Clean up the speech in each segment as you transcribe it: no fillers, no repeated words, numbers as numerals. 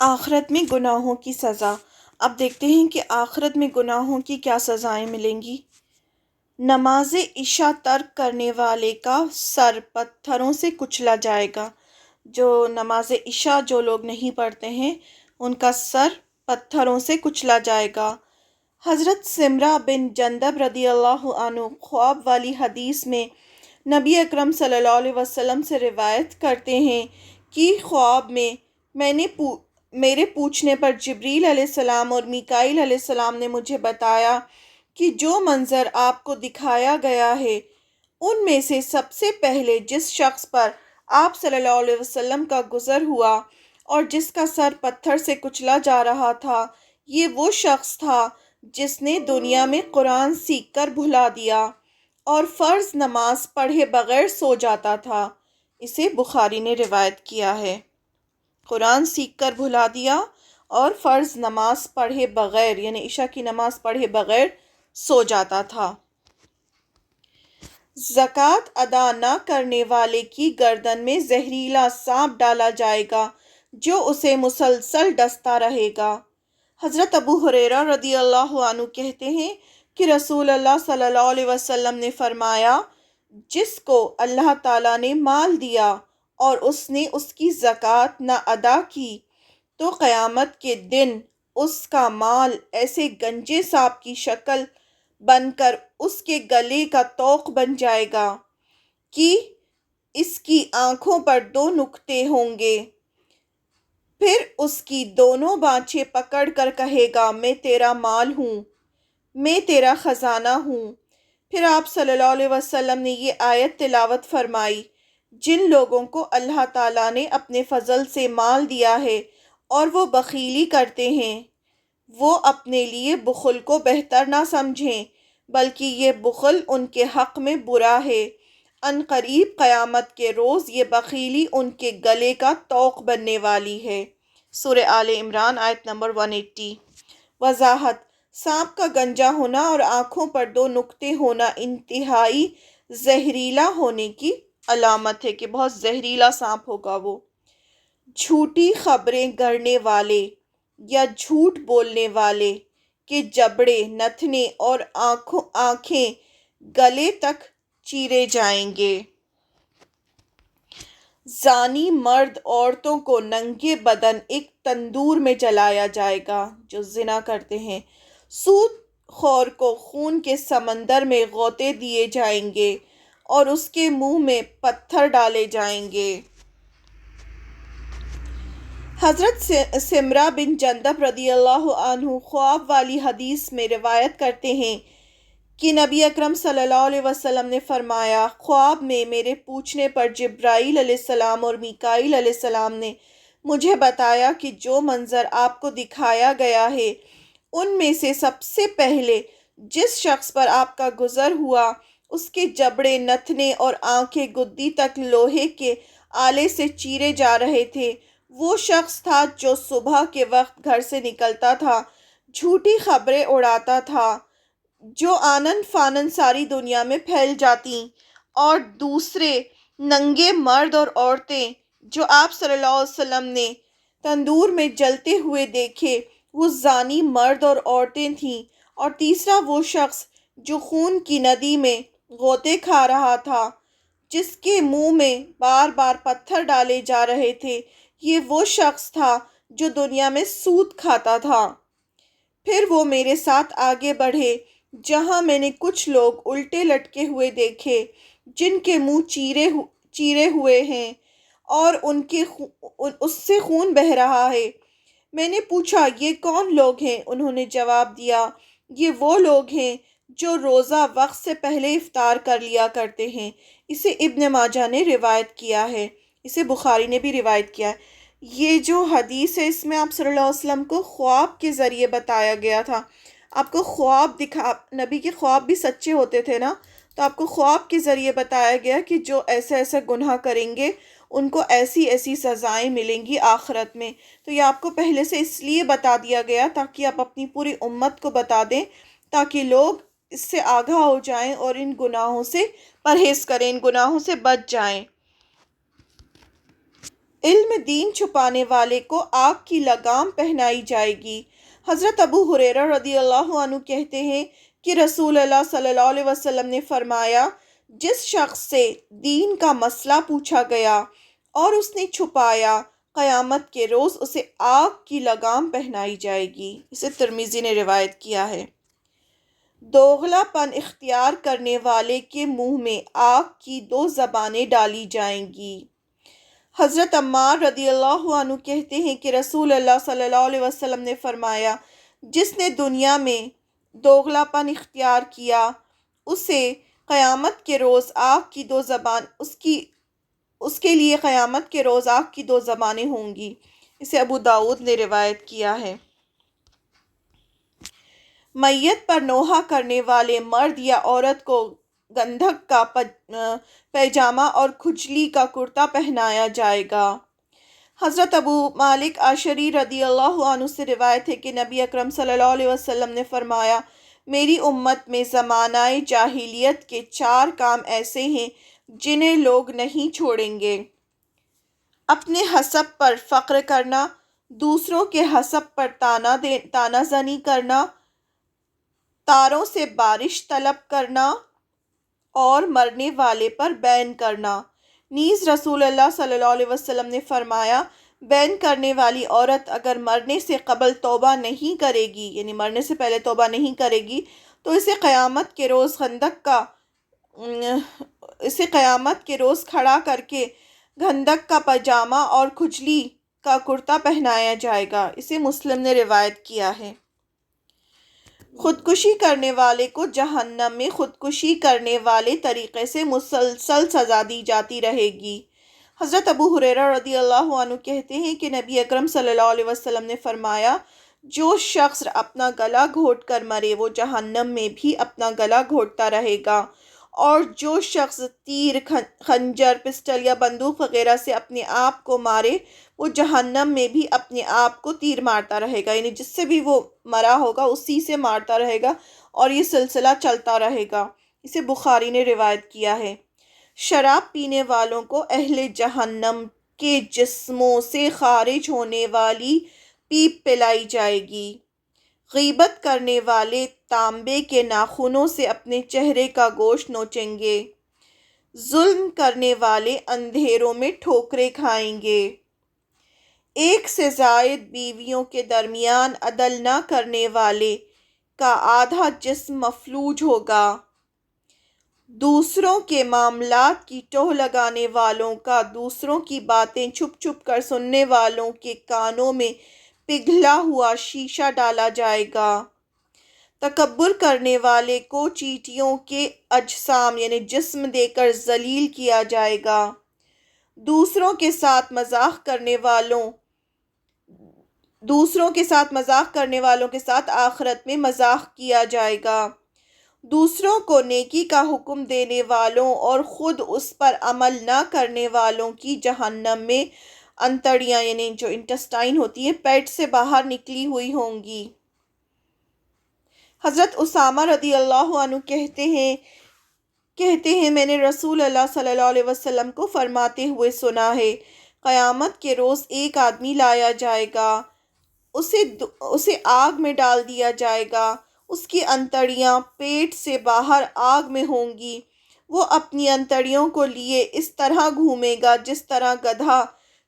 آخرت میں گناہوں کی سزا۔ اب دیکھتے ہیں کہ آخرت میں گناہوں کی کیا سزائیں ملیں گی۔ نماز عشاء ترک کرنے والے کا سر پتھروں سے کچلا جائے گا۔ جو نماز عشاء جو لوگ نہیں پڑھتے ہیں ان کا سر پتھروں سے کچلا جائے گا۔ حضرت سمرہ بن جندب رضی اللہ عنہ خواب والی حدیث میں نبی اکرم صلی اللہ علیہ وسلم سے روایت کرتے ہیں کہ خواب میں میرے پوچھنے پر جبریل علیہ السلام اور میکائیل علیہ السلام نے مجھے بتایا کہ جو منظر آپ کو دکھایا گیا ہے ان میں سے سب سے پہلے جس شخص پر آپ صلی اللہ علیہ وسلم کا گزر ہوا اور جس کا سر پتھر سے کچلا جا رہا تھا، یہ وہ شخص تھا جس نے دنیا میں قرآن سیکھ کر بھلا دیا اور فرض نماز پڑھے بغیر سو جاتا تھا۔ اسے بخاری نے روایت کیا ہے۔ قرآن سیکھ کر بھلا دیا اور فرض نماز پڑھے بغیر یعنی عشاء کی نماز پڑھے بغیر سو جاتا تھا۔ زکوٰۃ ادا نہ کرنے والے کی گردن میں زہریلا سانپ ڈالا جائے گا جو اسے مسلسل ڈستا رہے گا۔ حضرت ابو ہریرہ رضی اللہ عنہ کہتے ہیں کہ رسول اللہ صلی اللہ علیہ وسلم نے فرمایا، جس کو اللہ تعالیٰ نے مال دیا اور اس نے اس کی زکوٰۃ نہ ادا کی تو قیامت کے دن اس کا مال ایسے گنجے سانپ کی شکل بن کر اس کے گلے کا طوق بن جائے گا کہ اس کی آنکھوں پر 2 نقطے ہوں گے۔ پھر اس کی دونوں بانچیں پکڑ کر کہے گا، میں تیرا مال ہوں، میں تیرا خزانہ ہوں۔ پھر آپ صلی اللہ علیہ وسلم نے یہ آیت تلاوت فرمائی، جن لوگوں کو اللہ تعالیٰ نے اپنے فضل سے مال دیا ہے اور وہ بخیلی کرتے ہیں، وہ اپنے لیے بخل کو بہتر نہ سمجھیں بلکہ یہ بخل ان کے حق میں برا ہے۔ ان قریب قیامت کے روز یہ بخیلی ان کے گلے کا طوق بننے والی ہے۔ سورہ آل عمران آیت نمبر 180۔ وضاحت: سانپ کا گنجا ہونا اور آنکھوں پر 2 نقطے ہونا انتہائی زہریلا ہونے کی علامت ہے کہ بہت زہریلا سانپ ہوگا وہ۔ جھوٹی خبریں گڑھنے والے یا جھوٹ بولنے والے کے جبڑے، نتنے اور آنکھیں گلے تک چیرے جائیں گے۔ زانی مرد عورتوں کو ننگے بدن ایک تندور میں جلایا جائے گا جو زنا کرتے ہیں۔ سود خور کو خون کے سمندر میں غوطے دیے جائیں گے اور اس کے منہ میں پتھر ڈالے جائیں گے۔ حضرت سمرہ بن جندب رضی اللہ عنہ خواب والی حدیث میں روایت کرتے ہیں کہ نبی اکرم صلی اللہ علیہ وسلم نے فرمایا، خواب میں میرے پوچھنے پر جبرائیل علیہ السلام اور میکائیل علیہ السلام نے مجھے بتایا کہ جو منظر آپ کو دکھایا گیا ہے ان میں سے سب سے پہلے جس شخص پر آپ کا گزر ہوا اس کے جبڑے، نتنے اور آنکھیں گدی تک لوہے کے آلے سے چیرے جا رہے تھے۔ وہ شخص تھا جو صبح کے وقت گھر سے نکلتا تھا، جھوٹی خبریں اڑاتا تھا جو آنن فانن ساری دنیا میں پھیل جاتیں، اور دوسرے ننگے مرد اور عورتیں جو آپ صلی اللہ علیہ وسلم نے تندور میں جلتے ہوئے دیکھے وہ زانی مرد اور عورتیں تھیں، اور تیسرا وہ شخص جو خون کی ندی میں غوطے کھا رہا تھا جس کے منہ میں بار بار پتھر ڈالے جا رہے تھے، یہ وہ شخص تھا جو دنیا میں سود کھاتا تھا۔ پھر وہ میرے ساتھ آگے بڑھے جہاں میں نے کچھ لوگ الٹے لٹکے ہوئے دیکھے جن کے منہ چیرے ہوئے ہیں اور اس سے خون بہہ رہا ہے۔ میں نے پوچھا، یہ کون لوگ ہیں؟ انہوں نے جواب دیا، یہ وہ لوگ ہیں جو روزہ وقت سے پہلے افطار کر لیا کرتے ہیں۔ اسے ابن ماجہ نے روایت کیا ہے، اسے بخاری نے بھی روایت کیا ہے۔ یہ جو حدیث ہے اس میں آپ صلی اللہ علیہ وسلم کو خواب کے ذریعے بتایا گیا تھا۔ آپ کو خواب نبی کے خواب بھی سچے ہوتے تھے نا، تو آپ کو خواب کے ذریعے بتایا گیا کہ جو ایسے ایسے گناہ کریں گے ان کو ایسی ایسی سزائیں ملیں گی آخرت میں۔ تو یہ آپ کو پہلے سے اس لیے بتا دیا گیا تاکہ آپ اپنی پوری امت کو بتا دیں، تاکہ لوگ اس سے آگاہ ہو جائیں اور ان گناہوں سے پرہیز کریں، ان گناہوں سے بچ جائیں۔ علم دین چھپانے والے کو آگ کی لگام پہنائی جائے گی۔ حضرت ابو ہریرہ رضی اللہ عنہ کہتے ہیں کہ رسول اللہ صلی اللہ علیہ وسلم نے فرمایا، جس شخص سے دین کا مسئلہ پوچھا گیا اور اس نے چھپایا، قیامت کے روز اسے آگ کی لگام پہنائی جائے گی۔ اسے ترمذی نے روایت کیا ہے۔ دوغلا پن اختیار کرنے والے کے منہ میں آگ کی 2 زبانیں ڈالی جائیں گی۔ حضرت عمار رضی اللہ عنہ کہتے ہیں کہ رسول اللہ صلی اللہ علیہ وسلم نے فرمایا، جس نے دنیا میں دوغلا پن اختیار کیا، اسے قیامت کے روز آگ کی 2 زبان اس کے لیے قیامت کے روز آگ کی 2 زبانیں ہوں گی۔ اسے ابو داؤد نے روایت کیا ہے۔ میت پر نوحہ کرنے والے مرد یا عورت کو گندھک کا پیجامہ اور کھجلی کا کرتا پہنایا جائے گا۔ حضرت ابو مالک اشعری رضی اللہ عنہ سے روایت ہے کہ نبی اکرم صلی اللہ علیہ وسلم نے فرمایا، میری امت میں زمانہ جاہلیت کے 4 کام ایسے ہیں جنہیں لوگ نہیں چھوڑیں گے: اپنے حسب پر فخر کرنا، دوسروں کے حسب پر تانا زنی کرنا، تاروں سے بارش طلب کرنا اور مرنے والے پر بین کرنا۔ نیز رسول اللہ صلی اللہ علیہ وسلم نے فرمایا، بین کرنے والی عورت اگر مرنے سے قبل توبہ نہیں کرے گی، یعنی مرنے سے پہلے توبہ نہیں کرے گی، تو اسے قیامت کے روز کھڑا کر کے گندھک کا پاجامہ اور کھجلی کا کرتا پہنایا جائے گا۔ اسے مسلم نے روایت کیا ہے۔ خودکشی کرنے والے کو جہنم میں خودکشی کرنے والے طریقے سے مسلسل سزا دی جاتی رہے گی۔ حضرت ابو ہریرہ رضی اللہ عنہ کہتے ہیں کہ نبی اکرم صلی اللہ علیہ وسلم نے فرمایا، جو شخص اپنا گلا گھونٹ کر مرے وہ جہنم میں بھی اپنا گلا گھونٹتا رہے گا، اور جو شخص تیر، خنجر، پسٹل یا بندوق وغیرہ سے اپنے آپ کو مارے وہ جہنم میں بھی اپنے آپ کو تیر مارتا رہے گا، یعنی جس سے بھی وہ مرا ہوگا اسی سے مارتا رہے گا اور یہ سلسلہ چلتا رہے گا۔ اسے بخاری نے روایت کیا ہے۔ شراب پینے والوں کو اہل جہنم کے جسموں سے خارج ہونے والی پیپ پلائی جائے گی۔ غیبت کرنے والے تانبے کے ناخنوں سے اپنے چہرے کا گوشت نوچیں گے۔ ظلم کرنے والے اندھیروں میں ٹھوکریں کھائیں گے۔ ایک سے زائد بیویوں کے درمیان عدل نہ کرنے والے کا آدھا جسم مفلوج ہوگا۔ دوسروں کے معاملات کی ٹوہ لگانے والوں کا دوسروں کی باتیں چھپ چھپ کر سننے والوں کے کانوں میں پگھلا ہوا شیشہ ڈالا جائے گا۔ تکبر کرنے والے کو چیٹیوں کے اجسام یعنی جسم دے کر ذلیل کیا جائے گا۔ دوسروں کے ساتھ مذاق کرنے والوں کے ساتھ آخرت میں مذاق کیا جائے گا۔ دوسروں کو نیکی کا حکم دینے والوں اور خود اس پر عمل نہ کرنے والوں کی جہنم میں انتڑیاں یعنی جو انٹسٹائن ہوتی ہے پیٹ سے باہر نکلی ہوئی ہوں گی۔ حضرت اسامہ رضی اللہ عنہ کہتے ہیں میں نے رسول اللہ صلی اللہ علیہ وسلم کو فرماتے ہوئے سنا ہے، قیامت کے روز ایک آدمی لایا جائے گا، اسے آگ میں ڈال دیا جائے گا، اس کی انتڑیاں پیٹ سے باہر آگ میں ہوں گی، وہ اپنی انتڑیوں کو لیے اس طرح گھومے گا جس طرح گدھا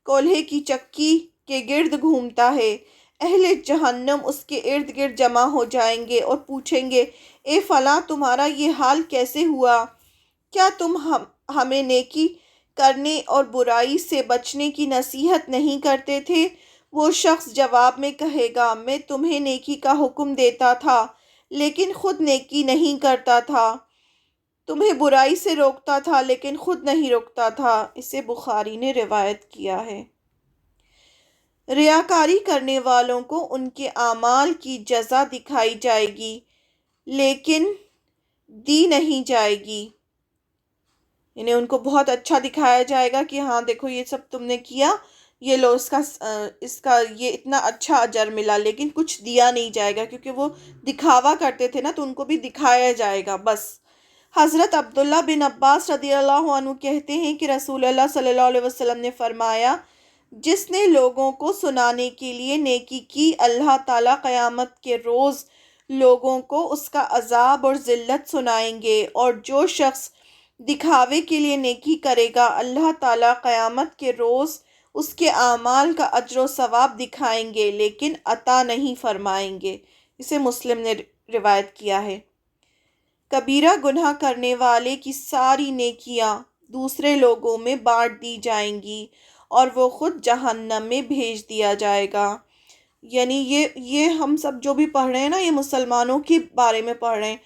کولہے کی چکی کے گرد گھومتا ہے۔ اہل جہنم اس کے ارد گرد جمع ہو جائیں گے اور پوچھیں گے، اے فلاں، تمہارا یہ حال کیسے ہوا؟ کیا تم ہمیں نیکی کرنے اور برائی سے بچنے کی نصیحت نہیں کرتے تھے؟ وہ شخص جواب میں کہے گا، میں تمہیں نیکی کا حکم دیتا تھا لیکن خود نیکی نہیں کرتا تھا، تمہیں برائی سے روکتا تھا لیکن خود نہیں روکتا تھا۔ اسے بخاری نے روایت کیا ہے۔ ریاکاری کرنے والوں کو ان کے اعمال کی جزا دکھائی جائے گی لیکن دی نہیں جائے گی، یعنی ان کو بہت اچھا دکھایا جائے گا کہ ہاں دیکھو یہ سب تم نے کیا، یہ لو اس کا یہ اتنا اچھا اجر ملا، لیکن کچھ دیا نہیں جائے گا کیونکہ وہ دکھاوا کرتے تھے نا، تو ان کو بھی دکھایا جائے گا بس۔ حضرت عبداللہ بن عباس رضی اللہ عنہ کہتے ہیں کہ رسول اللہ صلی اللہ علیہ وسلم نے فرمایا، جس نے لوگوں کو سنانے کے لیے نیکی کی، اللہ تعالیٰ قیامت کے روز لوگوں کو اس کا عذاب اور ذلت سنائیں گے، اور جو شخص دکھاوے کے لیے نیکی کرے گا اللہ تعالیٰ قیامت کے روز اس کے اعمال کا اجر و ثواب دکھائیں گے لیکن عطا نہیں فرمائیں گے۔ اسے مسلم نے روایت کیا ہے۔ کبیرہ گناہ کرنے والے کی ساری نیکیاں دوسرے لوگوں میں بانٹ دی جائیں گی اور وہ خود جہنم میں بھیج دیا جائے گا۔ یعنی یہ ہم سب جو بھی پڑھ رہے ہیں نا، یہ مسلمانوں کے بارے میں پڑھ رہے ہیں،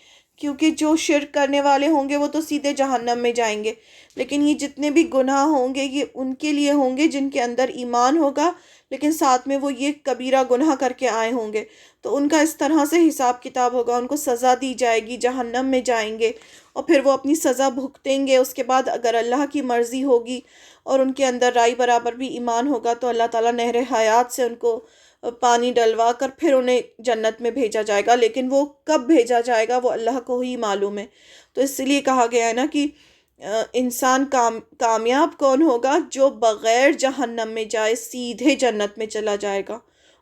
کیونکہ جو شرک کرنے والے ہوں گے وہ تو سیدھے جہنم میں جائیں گے، لیکن یہ جتنے بھی گناہ ہوں گے یہ ان کے لیے ہوں گے جن کے اندر ایمان ہوگا لیکن ساتھ میں وہ یہ کبیرہ گناہ کر کے آئے ہوں گے، تو ان کا اس طرح سے حساب کتاب ہوگا، ان کو سزا دی جائے گی، جہنم میں جائیں گے اور پھر وہ اپنی سزا بھگتیں گے۔ اس کے بعد اگر اللہ کی مرضی ہوگی اور ان کے اندر رائے برابر بھی ایمان ہوگا تو اللہ تعالیٰ نہر حیات سے ان کو پانی ڈلوا کر پھر انہیں جنت میں بھیجا جائے گا، لیکن وہ کب بھیجا جائے گا وہ اللہ کو ہی معلوم ہے۔ تو اس لیے کہا گیا ہے نا کہ انسان کامیاب کون ہوگا؟ جو بغیر جہنم میں جائے سیدھے جنت میں چلا جائے گا،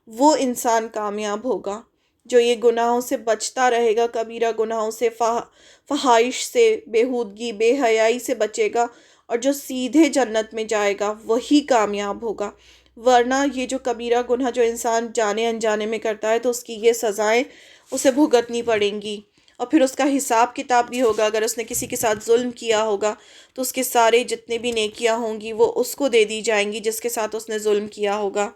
وہ انسان کامیاب ہوگا۔ جو یہ گناہوں سے بچتا رہے گا، کبیرہ گناہوں سے، فحائش سے، بیہودگی، بے حیائی سے بچے گا، اور جو سیدھے جنت میں جائے گا وہی کامیاب ہوگا۔ ورنہ یہ جو کبیرہ گناہ جو انسان جانے انجانے میں کرتا ہے تو اس کی یہ سزائیں اسے بھگتنی پڑیں گی، اور پھر اس کا حساب کتاب بھی ہوگا۔ اگر اس نے کسی کے ساتھ ظلم کیا ہوگا تو اس کے سارے جتنے بھی نیکیاں ہوں گی وہ اس کو دے دی جائیں گی جس کے ساتھ اس نے ظلم کیا ہوگا۔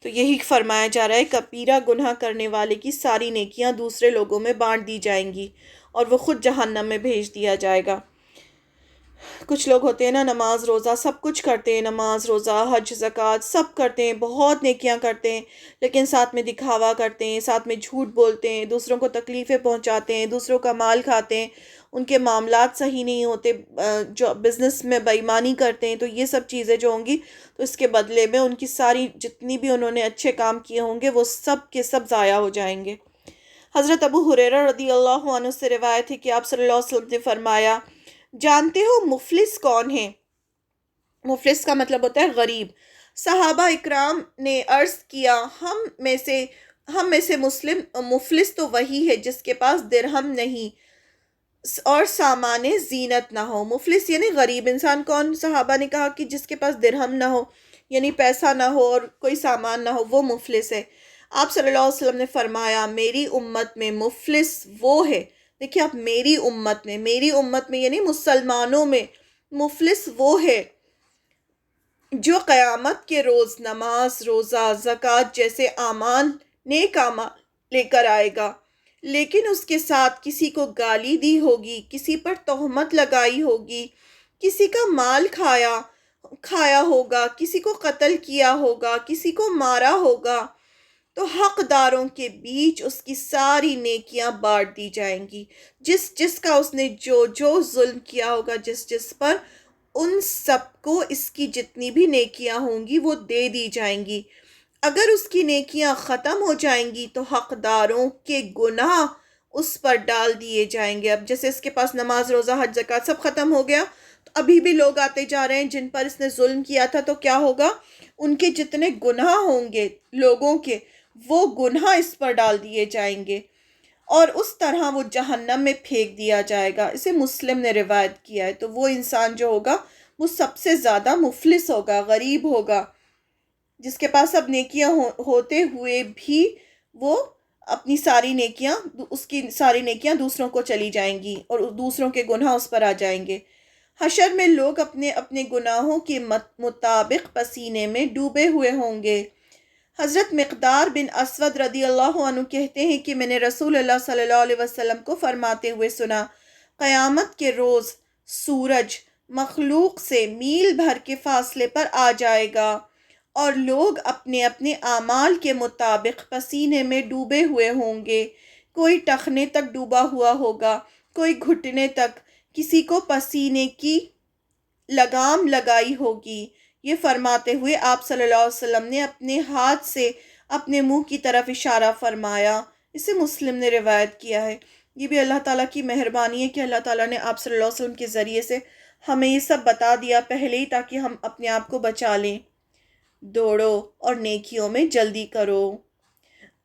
تو یہی فرمایا جا رہا ہے، کبیرہ گناہ کرنے والے کی ساری نیکیاں دوسرے لوگوں میں بانٹ دی جائیں گی اور وہ خود جہنم میں بھیج دیا جائے گا۔ کچھ لوگ ہوتے ہیں نا، نماز روزہ سب کچھ کرتے ہیں، نماز روزہ حج زکوٰۃ سب کرتے ہیں، بہت نیکیاں کرتے ہیں، لیکن ساتھ میں دکھاوا کرتے ہیں، ساتھ میں جھوٹ بولتے ہیں، دوسروں کو تکلیفیں پہنچاتے ہیں، دوسروں کا مال کھاتے ہیں، ان کے معاملات صحیح نہیں ہوتے، جو بزنس میں بے ایمانی کرتے ہیں، تو یہ سب چیزیں جو ہوں گی تو اس کے بدلے میں ان کی ساری جتنی بھی انہوں نے اچھے کام کیے ہوں گے وہ سب کے سب ضائع ہو جائیں گے۔ حضرت ابو ہریرہ رضی اللہ عنہ سے روایت ہے کہ آپ صلی اللہ علیہ وسلم نے فرمایا، جانتے ہو مفلس کون ہے؟ مفلس کا مطلب ہوتا ہے غریب۔ صحابہ اکرام نے عرض کیا، ہم میں سے مفلس تو وہی ہے جس کے پاس درہم نہیں اور سامان زینت نہ ہو۔ مفلس یعنی غریب انسان کون؟ صحابہ نے کہا کہ جس کے پاس درہم نہ ہو، یعنی پیسہ نہ ہو اور کوئی سامان نہ ہو، وہ مفلس ہے۔ آپ صلی اللہ علیہ وسلم نے فرمایا، میری امت میں مفلس وہ ہے، دیکھیں آپ، میری امت میں یعنی مسلمانوں میں مفلس وہ ہے جو قیامت کے روز نماز، روزہ، زکوٰۃ جیسے اعمال، نیک اعمال لے کر آئے گا، لیکن اس کے ساتھ کسی کو گالی دی ہوگی، کسی پر تہمت لگائی ہوگی، کسی کا مال کھایا ہوگا، کسی کو قتل کیا ہوگا، کسی کو مارا ہوگا، تو حقداروں کے بیچ اس کی ساری نیکیاں بانٹ دی جائیں گی۔ جس کا اس نے جو ظلم کیا ہوگا جس پر، ان سب کو اس کی جتنی بھی نیکیاں ہوں گی وہ دے دی جائیں گی۔ اگر اس کی نیکیاں ختم ہو جائیں گی تو حقداروں کے گناہ اس پر ڈال دیے جائیں گے۔ اب جیسے اس کے پاس نماز، روزہ، حج، زکوٰۃ سب ختم ہو گیا، تو ابھی بھی لوگ آتے جا رہے ہیں جن پر اس نے ظلم کیا تھا، تو کیا ہوگا؟ ان کے جتنے گناہ ہوں گے لوگوں کے، وہ گناہ اس پر ڈال دیے جائیں گے اور اس طرح وہ جہنم میں پھینک دیا جائے گا۔ اسے مسلم نے روایت کیا ہے۔ تو وہ انسان جو ہوگا وہ سب سے زیادہ مفلس ہوگا، غریب ہوگا، جس کے پاس اب نیکیاں ہوتے ہوئے بھی وہ اپنی اس کی ساری نیکیاں دوسروں کو چلی جائیں گی اور دوسروں کے گناہ اس پر آ جائیں گے۔ حشر میں لوگ اپنے اپنے گناہوں کے مطابق پسینے میں ڈوبے ہوئے ہوں گے۔ حضرت مقدار بن اسود رضی اللہ عنہ کہتے ہیں کہ میں نے رسول اللہ صلی اللہ علیہ وسلم کو فرماتے ہوئے سنا، قیامت کے روز سورج مخلوق سے میل بھر کے فاصلے پر آ جائے گا اور لوگ اپنے اپنے اعمال کے مطابق پسینے میں ڈوبے ہوئے ہوں گے۔ کوئی ٹخنے تک ڈوبا ہوا ہوگا، کوئی گھٹنے تک، کسی کو پسینے کی لگام لگائی ہوگی۔ یہ فرماتے ہوئے آپ صلی اللہ علیہ وسلم نے اپنے ہاتھ سے اپنے منہ کی طرف اشارہ فرمایا۔ اسے مسلم نے روایت کیا ہے۔ یہ بھی اللہ تعالیٰ کی مہربانی ہے کہ اللہ تعالیٰ نے آپ صلی اللہ علیہ وسلم کے ذریعے سے ہمیں یہ سب بتا دیا پہلے ہی، تاکہ ہم اپنے آپ کو بچا لیں۔ دوڑو اور نیکیوں میں جلدی کرو۔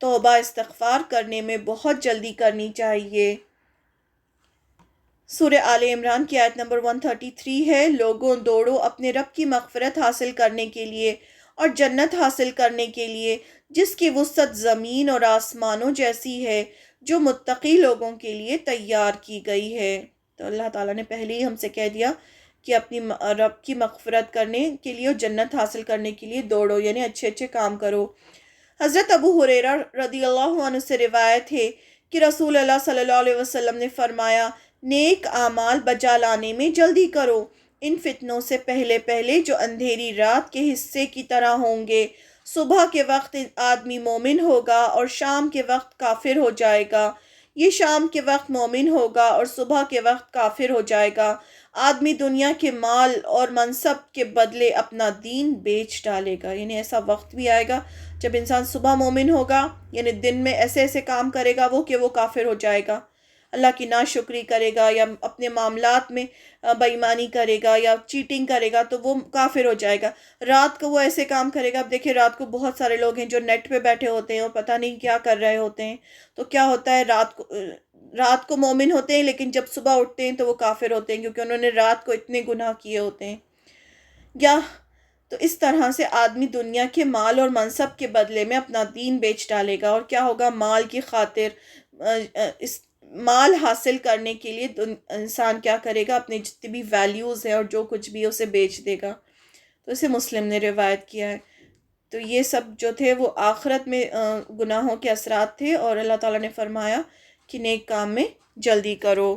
توبہ استغفار کرنے میں بہت جلدی کرنی چاہیے۔ سورہ آل عمران کی آیت نمبر 133 ہے، لوگوں دوڑو اپنے رب کی مغفرت حاصل کرنے کے لیے اور جنت حاصل کرنے کے لیے جس کی وسعت زمین اور آسمانوں جیسی ہے، جو متقی لوگوں کے لیے تیار کی گئی ہے۔ تو اللہ تعالیٰ نے پہلے ہی ہم سے کہہ دیا کہ اپنی رب کی مغفرت کرنے کے لیے اور جنت حاصل کرنے کے لیے دوڑو، یعنی اچھے اچھے کام کرو۔ حضرت ابو ہریرہ رضی اللہ عنہ سے روایت ہے کہ رسول اللہ صلی اللہ علیہ وسلم نے فرمایا، نیک اعمال بجا لانے میں جلدی کرو، ان فتنوں سے پہلے پہلے جو اندھیری رات کے حصے کی طرح ہوں گے۔ صبح کے وقت آدمی مومن ہوگا اور شام کے وقت کافر ہو جائے گا، یہ شام کے وقت مومن ہوگا اور صبح کے وقت کافر ہو جائے گا۔ آدمی دنیا کے مال اور منصب کے بدلے اپنا دین بیچ ڈالے گا، یعنی ایسا وقت بھی آئے گا جب انسان صبح مومن ہوگا، یعنی دن میں ایسے ایسے کام کرے گا کہ وہ کافر ہو جائے گا، اللہ کی ناشکری کرے گا یا اپنے معاملات میں بے ایمانی کرے گا یا چیٹنگ کرے گا تو وہ کافر ہو جائے گا۔ رات کو وہ ایسے کام کرے گا، اب دیکھیں رات کو بہت سارے لوگ ہیں جو نیٹ پہ بیٹھے ہوتے ہیں اور پتہ نہیں کیا کر رہے ہوتے ہیں، تو کیا ہوتا ہے رات کو مومن ہوتے ہیں لیکن جب صبح اٹھتے ہیں تو وہ کافر ہوتے ہیں کیونکہ انہوں نے رات کو اتنے گناہ کیے ہوتے ہیں۔ یا تو اس طرح سے آدمی دنیا کے مال اور منصب کے بدلے میں اپنا دین بیچ ڈالے گا، اور کیا ہوگا، مال کی خاطر اس مال حاصل کرنے کے لیے انسان کیا کرے گا، اپنے جتنی بھی ویلیوز ہیں اور جو کچھ بھی اسے بیچ دے گا۔ تو اسے مسلم نے روایت کیا ہے۔ تو یہ سب جو تھے وہ آخرت میں گناہوں کے اثرات تھے، اور اللہ تعالیٰ نے فرمایا کہ نیک کام میں جلدی کرو۔